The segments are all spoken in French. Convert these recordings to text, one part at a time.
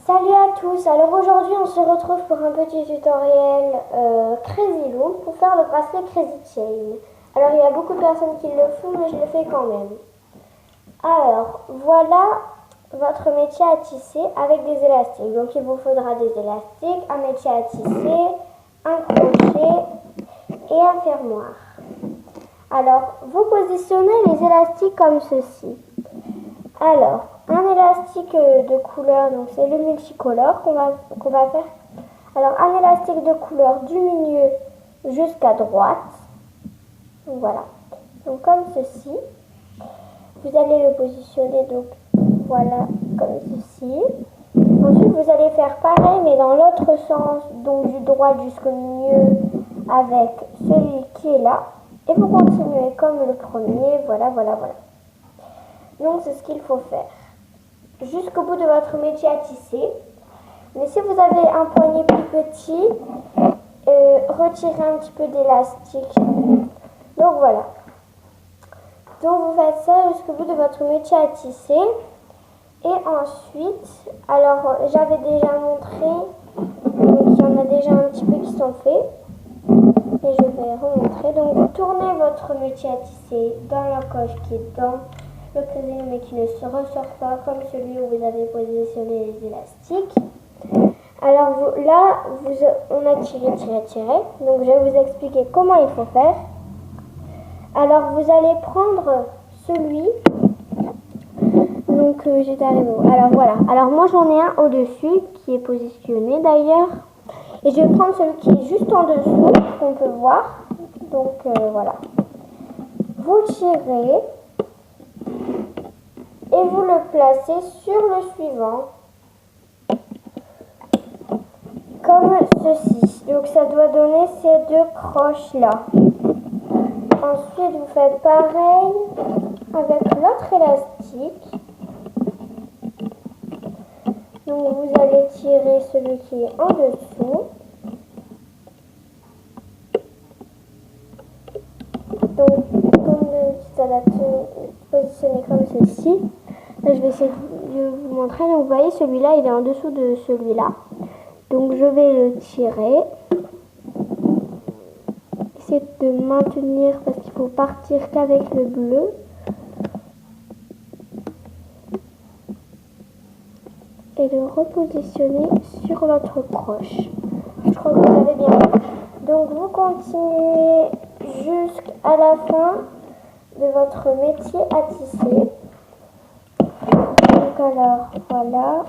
Salut à tous, alors aujourd'hui on se retrouve pour un petit tutoriel Crazy Loom pour faire le bracelet Crazy Chain. Alors il y a beaucoup de personnes qui le font mais je le fais quand même. Alors voilà votre métier à tisser avec des élastiques. Donc il vous faudra des élastiques, un métier à tisser, un crochet et un fermoir. Alors vous positionnez les élastiques comme ceci. Alors, un élastique de couleur, donc c'est le multicolore qu'on va faire. Alors, un élastique de couleur du milieu jusqu'à droite. Donc, voilà. Donc, comme ceci. Vous allez le positionner, donc, voilà, comme ceci. Ensuite, vous allez faire pareil, mais dans l'autre sens, donc du droit jusqu'au milieu, avec celui qui est là. Et vous continuez comme le premier, voilà. Donc, c'est ce qu'il faut faire jusqu'au bout de votre métier à tisser. Mais si vous avez un poignet plus petit, retirez un petit peu d'élastique. Donc voilà. Donc vous faites ça jusqu'au bout de votre métier à tisser. Et ensuite, alors j'avais déjà montré, donc il y en a déjà un petit peu qui sont faits. Et je vais remontrer. Donc vous tournez votre métier à tisser dans la coche qui est dans le Crazy Loom mais qui ne se ressort pas comme celui où vous avez positionné les élastiques. Alors on a tiré. Donc je vais vous expliquer comment il faut faire. Alors vous allez prendre celui. Donc j'étais arrivée où? Alors voilà. Alors moi j'en ai un au-dessus qui est positionné d'ailleurs. Et je vais prendre celui qui est juste en dessous qu'on peut voir. Donc voilà. Vous tirez. Et vous le placez sur le suivant, comme ceci. Donc ça doit donner ces deux croches là. Ensuite vous faites pareil avec l'autre élastique. Donc vous allez tirer celui qui est en dessous. Donc comme ça va positionner comme ceci. Là, je vais essayer de vous montrer. Donc vous voyez celui-là il est en dessous de celui-là. Donc je vais le tirer. Essayez de maintenir parce qu'il faut partir qu'avec le bleu. Et le repositionner sur l'autre croche. Je crois que vous avez bien vu. Donc vous continuez jusqu'à la fin de votre métier à tisser. Donc alors voilà.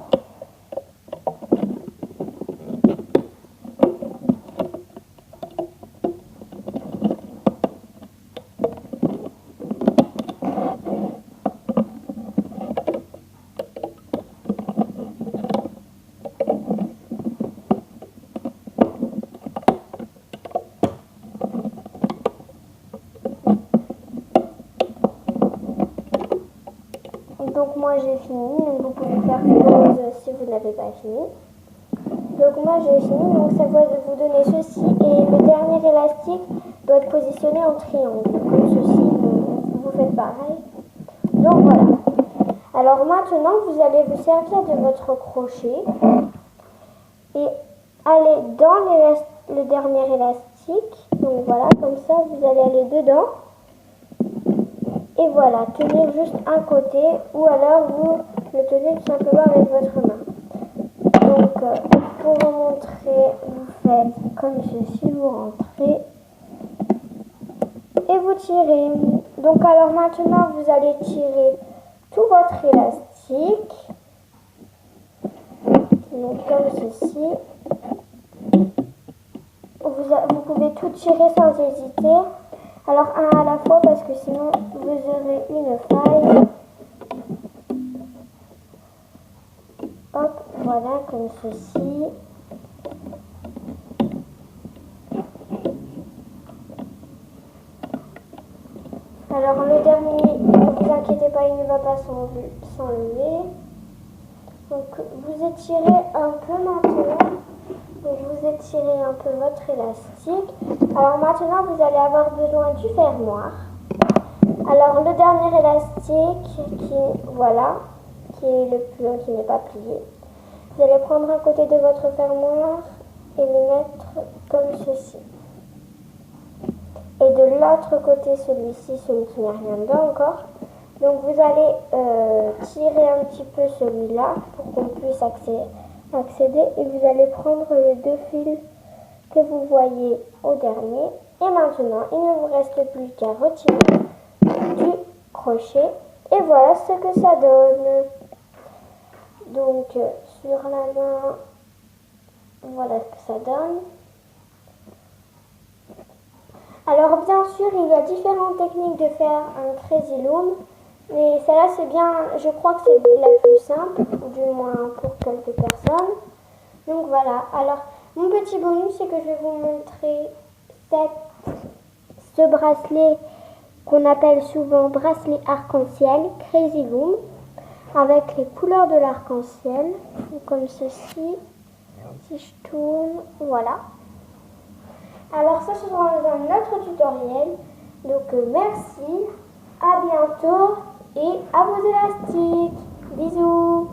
Donc moi j'ai fini, donc vous pouvez faire pause si vous n'avez pas fini. Donc moi j'ai fini, donc ça va vous donner ceci et le dernier élastique doit être positionné en triangle, comme ceci, vous faites pareil. Donc voilà. Alors maintenant vous allez vous servir de votre crochet et aller dans le dernier élastique. Donc voilà, comme ça vous allez aller dedans. Et voilà, tenir juste un côté ou alors vous le tenez tout simplement avec votre main. Donc pour vous montrer, vous faites comme ceci, vous rentrez et vous tirez. Donc alors maintenant vous allez tirer tout votre élastique. Donc comme ceci. Vous pouvez tout tirer sans hésiter. Alors un à la fois parce que sinon vous aurez une faille. Hop, voilà comme ceci. Alors le dernier, ne vous inquiétez pas, il ne va pas s'enlever. Donc vous étirez un peu maintenant. Donc vous étirez un peu votre élastique. Alors maintenant vous allez avoir besoin du fermoir. Alors le dernier élastique qui est le plus long qui n'est pas plié. Vous allez prendre un côté de votre fermoir et le mettre comme ceci. Et de l'autre côté, celui-ci, celui qui n'a rien dedans encore. Donc vous allez tirer un petit peu celui-là pour qu'on puisse accéder. Et vous allez prendre les deux fils que vous voyez au dernier. Et maintenant, il ne vous reste plus qu'à retirer du crochet. Et voilà ce que ça donne. Donc sur la main, voilà ce que ça donne. Alors bien sûr, il y a différentes techniques de faire un crazy loom, mais celle-là c'est bien, je crois que c'est la plus simple, ou du moins pour quelques personnes. Donc voilà, alors mon petit bonus c'est que je vais vous montrer ce bracelet qu'on appelle souvent bracelet arc-en-ciel, crazy loom, avec les couleurs de l'arc-en-ciel, comme ceci. Si je tourne, voilà. Alors ça sera dans un autre tutoriel. Donc merci, à bientôt et à vos élastiques. Bisous.